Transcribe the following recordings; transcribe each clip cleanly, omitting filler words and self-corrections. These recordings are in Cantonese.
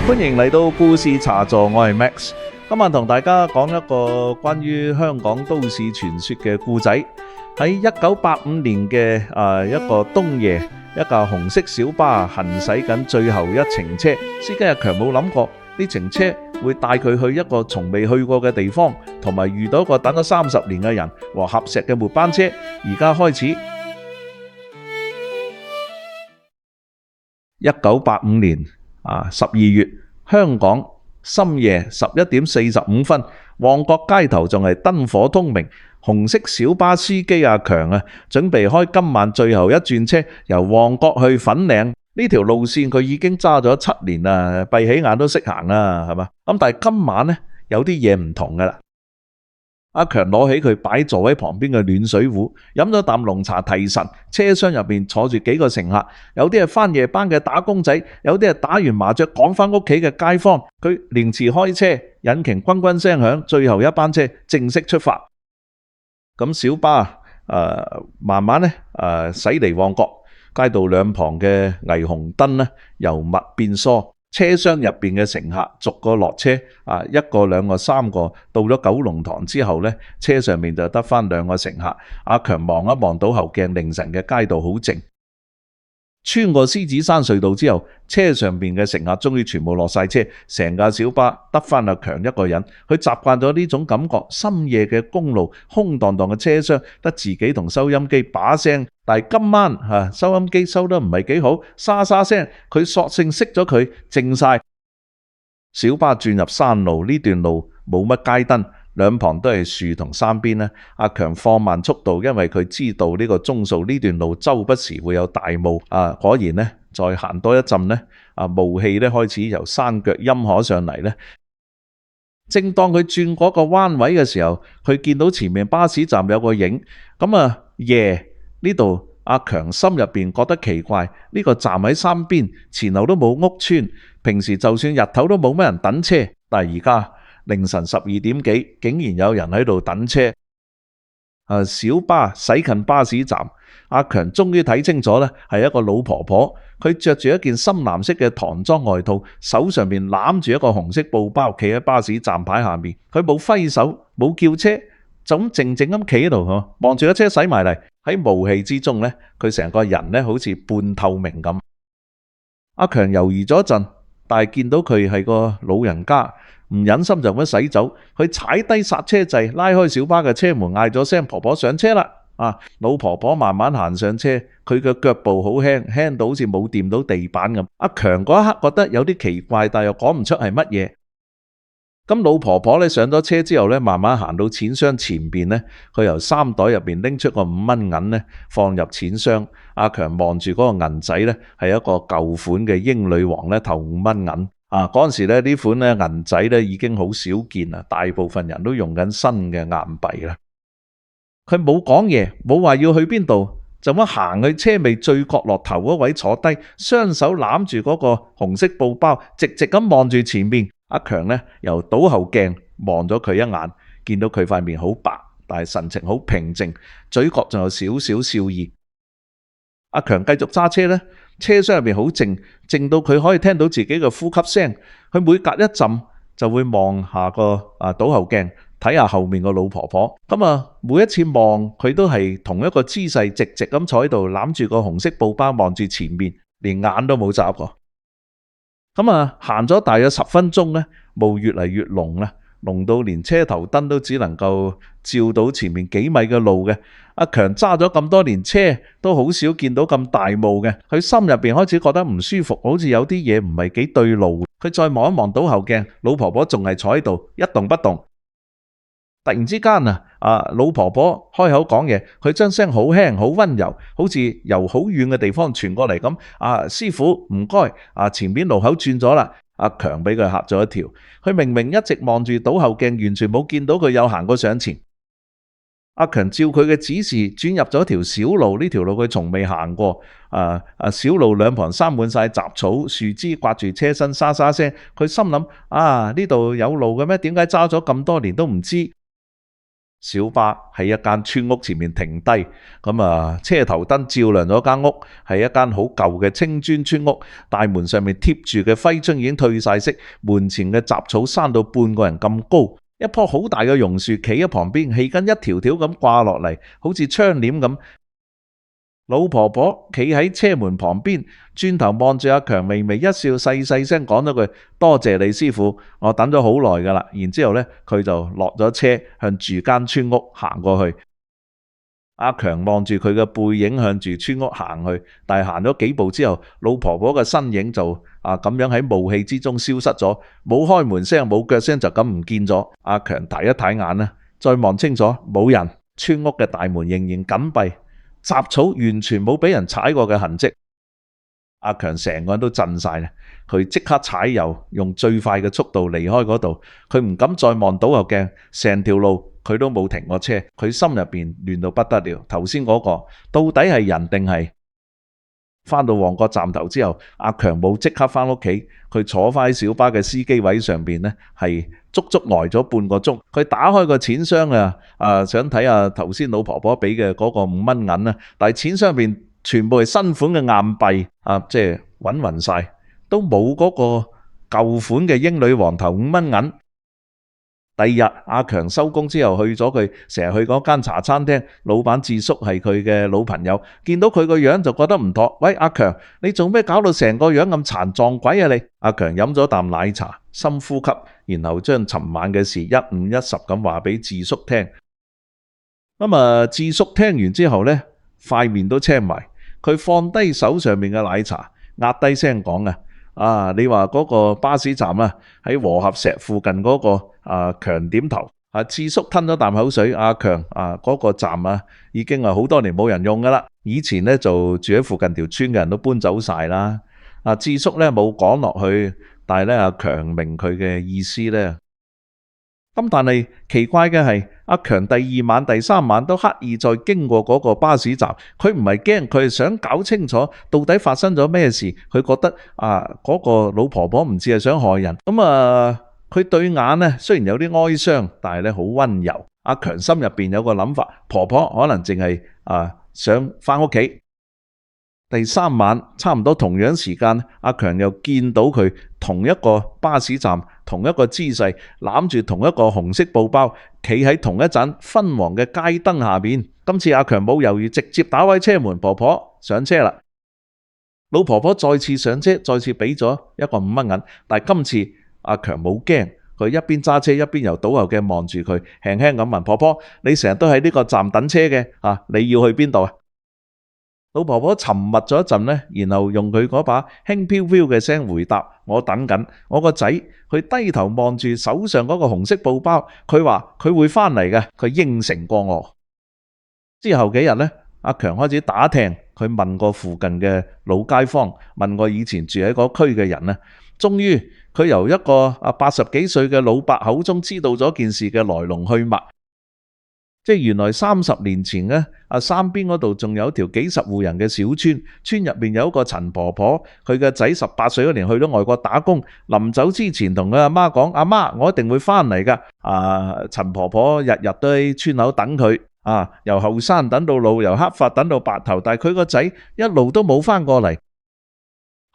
歡迎嚟到故事茶座，我係 Max。今晚同大家講一個關於香港都市傳說嘅故仔。喺1985年嘅一個冬夜，一架紅色小巴行駛緊最後一程車，司機阿強冇諗過呢程車會帶佢去一個從未去過嘅地方，同埋遇到一個等咗30年嘅人和合石嘅末班車。而家開始。1985年12月，香港深夜11點45分，旺角街頭仲係燈火通明。紅色小巴司機阿強準備開今晚最後一轉車，由旺角去粉嶺。呢條路線佢已經揸咗7年啦，閉起眼都識行啦，係嘛？咁但係今晚呢，有啲嘢唔同噶啦。阿強攞起佢擺座位旁邊嘅暖水壺，飲咗啖濃茶提神。車廂入邊坐住幾個乘客，有啲係返夜班嘅打工仔，有啲係打完麻雀趕返屋企嘅街坊。佢連遲開車，引擎轟轟聲響，最後一班車正式出發。咁小巴慢慢駛離旺角，街道兩旁嘅霓虹燈呢由密變疏。車廂入邊嘅乘客逐個落車，一個、兩個、三個，到咗九龍塘之後呢，車上面就得返2個乘客。阿強望一望倒後鏡，凌晨嘅街道好靜。穿過獅子山隧道之後，車上邊嘅乘客終於全部落晒車，成架小巴得返阿強一個人。佢習慣咗呢種感覺，深夜嘅公路空蕩蕩嘅車廂，得自己同收音機把聲。但係今晚收音機收得唔係幾好，沙沙聲，佢索性熄咗佢，靜晒。小巴轉入山路，呢段路冇乜街燈，兩旁都係樹同山邊呢。阿強放慢速度，因為佢知道呢個鐘數呢段路周不時會有大霧。果然呢，再行多一陣呢，霧氣呢開始由山腳陰可上嚟呢。正當佢轉嗰個彎位嘅時候，佢見到前面巴士站有個影。咁夜呢度，阿強心入邊覺得奇怪，呢個站喺山邊，前後都冇屋村，平時就算日頭都冇乜人等車，但係而家凌晨12點幾，竟然有人喺度等車。小巴駛近巴士站，阿強終於睇清楚咧，係一個老婆婆，佢着住一件深藍色嘅唐裝外套，手上面攬住一個紅色布包，企喺巴士站牌下面。佢冇揮手，冇叫車，就咁靜靜咁企喺度，望住架車駛埋嚟。喺霧氣之中呢，佢成個人呢好似半透明咁。阿強猶豫咗一陣，但係見到佢係個老人家，唔忍心就咁駛走，佢踩低剎車掣，拉開小巴嘅車門，嗌咗聲婆婆上車啦。老婆婆慢慢行上車，佢嘅腳步好輕，輕到好似冇掂到地板咁。阿強嗰一刻覺得有啲奇怪，但又講唔出係乜嘢。咁老婆婆咧上咗車之後咧，慢慢行到錢箱前邊咧，佢由衫袋入邊拎出個5蚊銀咧，放入錢箱。阿強望住嗰個銀仔咧，係一個舊款嘅英女王咧頭5蚊銀。嗰陣時咧呢款咧銀仔咧已經好少見啦，大部分人都用緊新嘅硬幣啦。佢冇講嘢，冇話要去邊度，就咁行去車尾最角落頭嗰位坐低，雙手攬住嗰個紅色布包，直直咁望住前面。阿強呢由倒後鏡望咗佢一眼，見到佢塊面好白，但係神情好平靜，嘴角仲有少少笑意。阿強繼續揸車呢，車廂入面好靜，靜到佢可以聽到自己嘅呼吸聲。佢每隔一陣就會望下個倒後鏡，睇下後面個老婆婆。每一次望佢都係同一個姿勢，直直咁坐喺度，攬住個紅色布包望住前面，連眼都冇眨過。行咗大約10分鐘呢，霧越嚟越濃啦，濃到連車頭燈都只能夠照到前面幾米嘅路嘅。阿強揸咗咁多年車，都好少見到咁大霧嘅。佢心入邊開始覺得唔舒服，好似有啲嘢唔係幾對路。佢再望一望倒後鏡，老婆婆仲係坐喺度一動不動。突然之間老婆婆開口講嘢，佢將聲好輕好溫柔，好似由好遠嘅地方傳過嚟咁。師傅唔該，前面路口轉咗啦。阿強俾佢嚇咗一跳，佢明明一直望住倒後鏡，完全冇見到佢有行過上前。阿強照佢嘅指示轉入咗條小路，呢條路佢從未行過。小路兩旁生滿晒雜草，樹枝刮住車身，沙沙聲。佢心諗呢度有路嘅咩？點解揸咗咁多年都唔知？小巴喺一間村屋前面停低，車頭燈照亮咗間屋，係一間好舊嘅青磚村屋，大門上面貼住嘅揮春已經褪晒色，門前嘅雜草生到半個人咁高，一棵好大嘅榕樹企喺旁邊，氣根一條條咁掛落嚟，好似窗簾咁。老婆婆企喺車門旁邊，轉頭望住阿強，微微一笑，細細聲講咗句多謝你師傅，我等咗好耐噶啦。然之後呢，佢就落咗車，向住間村屋行過去。阿強望住佢嘅背影向住村屋行去，但係行咗幾步之後，老婆婆嘅身影就咁樣喺霧氣之中消失咗，冇開門聲冇腳聲就咁唔見咗。阿強睇一睇眼啦，再望清楚冇人，村屋嘅大門仍然緊閉，雜草完全冇俾人踩過嘅痕跡。阿強成個人都震晒啦，佢即刻踩油，用最快嘅速度離開嗰度。佢唔敢再望倒後鏡，成條路佢都冇停過車。佢心入邊亂到不得了。頭先嗰個到底係人定係？返到旺角站頭之後，阿強冇即刻返屋企，佢坐返喺小巴嘅司機位上邊呢，係足足呆咗半個鐘。佢打開個錢箱想睇下頭先老婆婆俾嘅嗰個5蚊銀啦，但係錢箱入邊全部係新款嘅硬幣，即係揾勻晒，都冇嗰個舊款嘅英女王頭5蚊銀。第二日阿強收工之後去咗佢成日去嗰間茶餐廳，老闆智叔係佢嘅老朋友，見到佢個樣就覺得唔妥。喂，阿強，你做咩搞到成個樣咁殘，撞鬼啊你？阿強飲咗啖奶茶，深呼吸，然後將尋晚嘅事一五一十咁話俾智叔聽。智叔聽完之後呢，塊面都青埋，佢放低手上面嘅奶茶，壓低聲講你話嗰個巴士站喺和合石附近嗰個強點頭。智叔吞咗啖口水，阿強嗰個站已經好多年冇人用噶啦，以前呢就住喺附近條村嘅人都搬走晒啦。智叔呢冇講落去，但係呢阿強明佢嘅意思呢。咁但係奇怪嘅係，阿強第2晚、第3晚都刻意再經過嗰個巴士站，佢唔係驚，佢係想搞清楚到底發生咗咩事。佢覺得嗰個老婆婆唔似係想害人。佢對眼呢雖然有啲哀傷，但係呢好溫柔。阿強心入邊有個諗法，婆婆可能淨係想翻屋企。第3晚差唔多同樣時間，阿強又見到佢同一個巴士站，同一個姿勢，攬住同一個紅色布包，企喺同一盞昏黃嘅街燈下邊。今次阿強冇猶豫，直接打開車門，婆婆上車啦。老婆婆再次上車，再次俾咗一個5蚊銀，但係今次阿強冇驚，佢一邊揸車一邊由倒後鏡望住佢，輕輕咁問婆婆：你成日都喺呢個站等車嘅，你要去邊度啊？老婆婆沉默咗一陣呢，然後用佢嗰把輕飄飄嘅聲回答：我等緊我個仔。佢低頭望住手上嗰個紅色布包，佢話佢會返嚟嘅，佢應承過我。之後幾日呢，阿強開始打聽，佢問過附近嘅老街坊，問過以前住喺嗰區嘅人呢，終於佢由一個80幾歲嘅老伯口中知道咗件事嘅來龍去脈。即係原來30年前呢，山邊嗰度仲有條幾十戶人嘅小村，村入邊有一個陳婆婆，佢嘅仔18歲嗰年去咗外國打工，臨走之前同佢阿媽講：阿媽，我一定會返嚟噶。陳婆婆日日都喺村口等佢，由後生等到老，由黑髮等到白頭，但係佢個仔一路都冇返過嚟。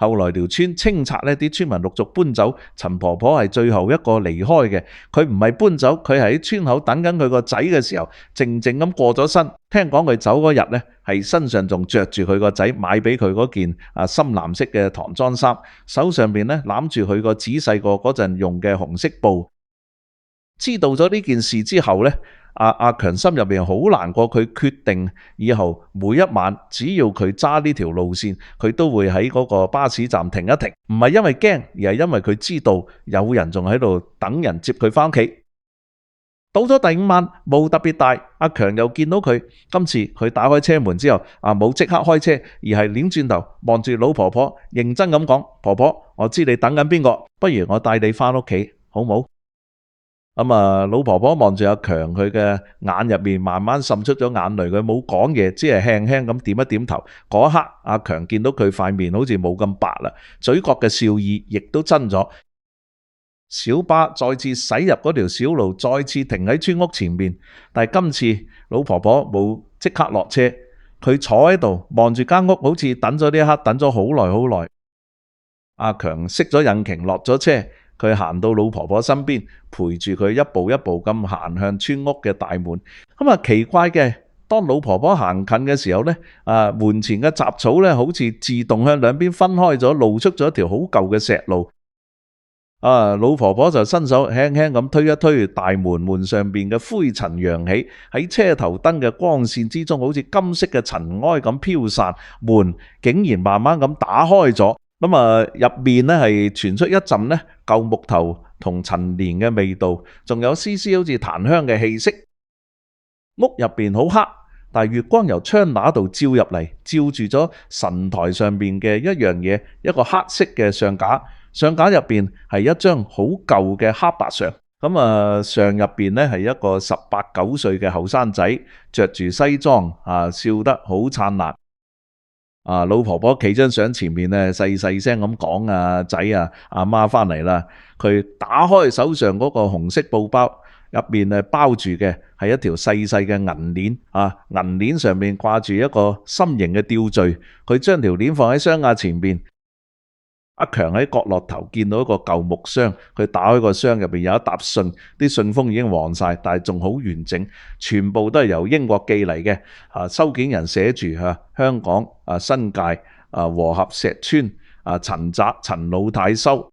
後來條村清拆呢，啲村民陸續搬走，陳婆婆係最後一個離開嘅。佢唔係搬走，佢係喺村口等緊佢個仔嘅時候，靜靜咁過咗身。聽講佢走嗰日呢，係身上仲着住佢個仔買俾佢嗰件深藍色嘅唐裝衫，手上邊呢攬住佢個仔細個嗰陣用嘅紅色布。知道咗呢件事之後呢，阿強心入邊好難過，佢決定以後每一晚只要佢揸呢條路線，佢都會喺嗰個巴士站停一停，唔係因為驚，而係因為佢知道有人仲喺度等人接佢返屋企。到咗第5晚，霧特別大，阿強又見到佢，今次佢打開車門之後，冇即刻開車，而係擰轉頭望住老婆婆，認真咁講：婆婆，我知你等緊邊個，不如我帶你返屋企，好冇？老婆婆望住阿強，佢嘅眼入面慢慢滲出咗眼淚，佢冇講嘢，只係輕輕咁點一點頭。嗰一刻，阿強見到佢塊面好似冇咁白啦，嘴角嘅笑意亦都真咗。小巴再次駛入嗰條小路，再次停喺村屋前面。但係今次老婆婆冇即刻落車，佢坐喺度望住間屋，好似等咗呢一刻，等咗好耐好耐。阿強熄咗引擎，落咗車，佢行到老婆婆身邊，陪住佢一步一步咁行向村屋嘅大門。咁啊，奇怪嘅，當老婆婆行近嘅時候呢，門前嘅雜草呢，好似自動向兩邊分開咗，露出咗一條好舊嘅石路。老婆婆就伸手輕輕咁推一推大門，門上邊嘅灰塵揚起，喺車頭燈嘅光線之中，好似金色嘅塵埃咁飄散。門竟然慢慢咁打開咗，咁入面呢係傳出一陣呢舊木頭同陳年嘅味道，仲有絲絲好似檀香嘅氣息。屋入邊好黑，但係月光由窗罅度照入嚟，照住咗神台上邊嘅一樣嘢，一個黑色嘅相架。相架入邊係一張好舊嘅黑白相，相入邊呢係一個18、19歲嘅後生仔，着住西裝，笑得好燦爛。老婆婆企張相前面呢，細細聲咁講：仔啊，阿媽翻嚟啦。佢打開手上嗰個紅色布包，入面包住嘅係一條細細嘅銀鏈，銀鏈上面掛住一個心形嘅吊墜。佢將條鏈放喺雙眼前面。阿強喺角落頭見到一個舊木箱，佢打開個箱，入邊有一沓信，啲信封已經黃晒，但係仲好完整，全部都係由英國寄嚟嘅。收件人寫住香港新界和合石村陳宅陳老太收。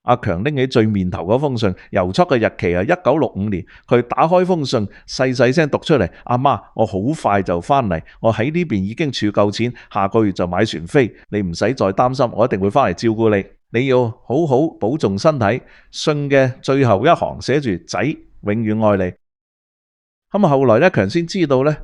阿強拎起最面頭嗰封信，郵戳嘅日期係1965年。佢打開封信，細細聲讀出嚟：阿媽，我好快就翻嚟，我喺呢邊已經儲夠錢，下個月就買船飛，你唔使再擔心，我一定會翻嚟照顧你。你要好好保重身體。信嘅最後一行寫住：仔，永遠愛你。咁後來呢，強先知道呢。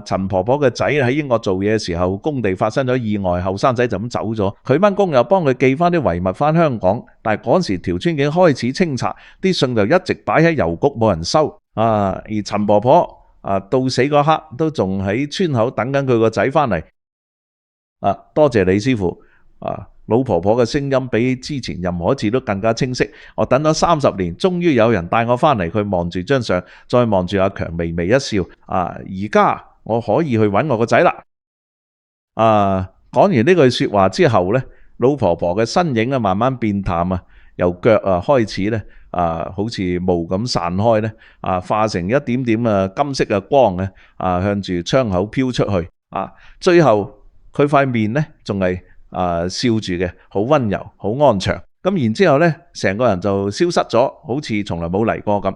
陳婆婆嘅仔喺英國做嘢嘅時候，工地發生咗意外，後生仔就咁走咗。佢班工友幫佢寄翻啲遺物翻香港，但係嗰時條村已經開始清拆，啲信就一直擺喺郵局冇人收。而陳婆婆到死嗰刻都仲喺村口等緊佢個仔翻嚟。多謝李師傅。老婆婆嘅聲音比之前任何一次都更加清晰。我等咗30年，終於有人帶我翻嚟。佢望住張相，再望住阿強，微微一笑。而家我可以去揾我個仔啦。講完呢句說話之後呢，老婆婆嘅身影慢慢變淡，由腳開始呢，好似霧咁散開呢，化成一點點金色嘅光向住窗口飄出去。最後佢塊面呢仲係笑住嘅，好溫柔，好安詳。咁然之後呢，成個人就消失咗，好似從來冇嚟過咁。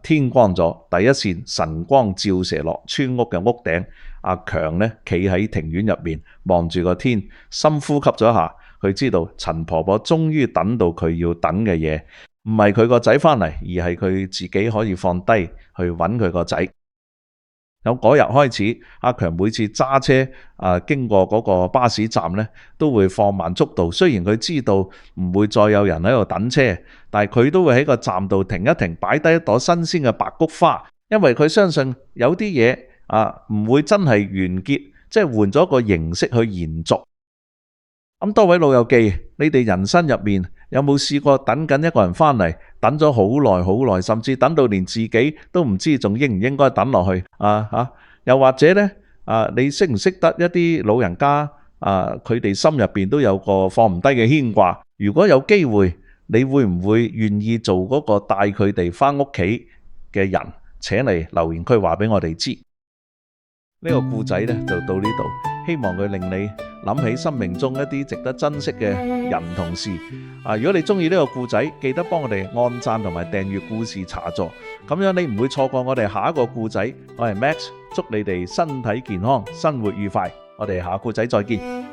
天光咗，第一線晨光照射落村屋嘅屋頂。阿強呢企喺庭院入面，望住個天，深呼吸咗一下。佢知道陳婆婆終於等到佢要等嘅嘢，唔係佢個仔翻嚟，而係佢自己可以放低去揾佢個仔。由嗰日開始，阿強每次揸車經過嗰個巴士站呢，都會放慢速度。雖然佢知道唔會再有人喺度等車，但係佢都會喺個站度停一停，擺低一朵新鮮嘅白菊花，因為佢相信有啲嘢唔會真係完結，即係換咗個形式去延續。咁多位老友記，你哋人生入面有冇試過等緊一個人翻嚟，等咗好耐好耐，甚至等到連自己都唔知仲應唔應該等落去？又或者呢，你識唔識得一啲老人家？佢哋心入邊都有個放唔低嘅牽掛。如果有機會，你會唔會願意做嗰個帶佢哋翻屋企嘅人？請嚟留言區話俾我哋知。呢個故仔呢就到呢度，希望佢令你諗起生命中一啲值得珍惜嘅人同事。如果你中意呢個故仔，記得幫我哋按讚同埋訂閱故事茶座，咁樣你唔會錯過我哋下一個故仔。我係 Max，祝你哋身體健康，生活愉快。我哋下個故仔再見。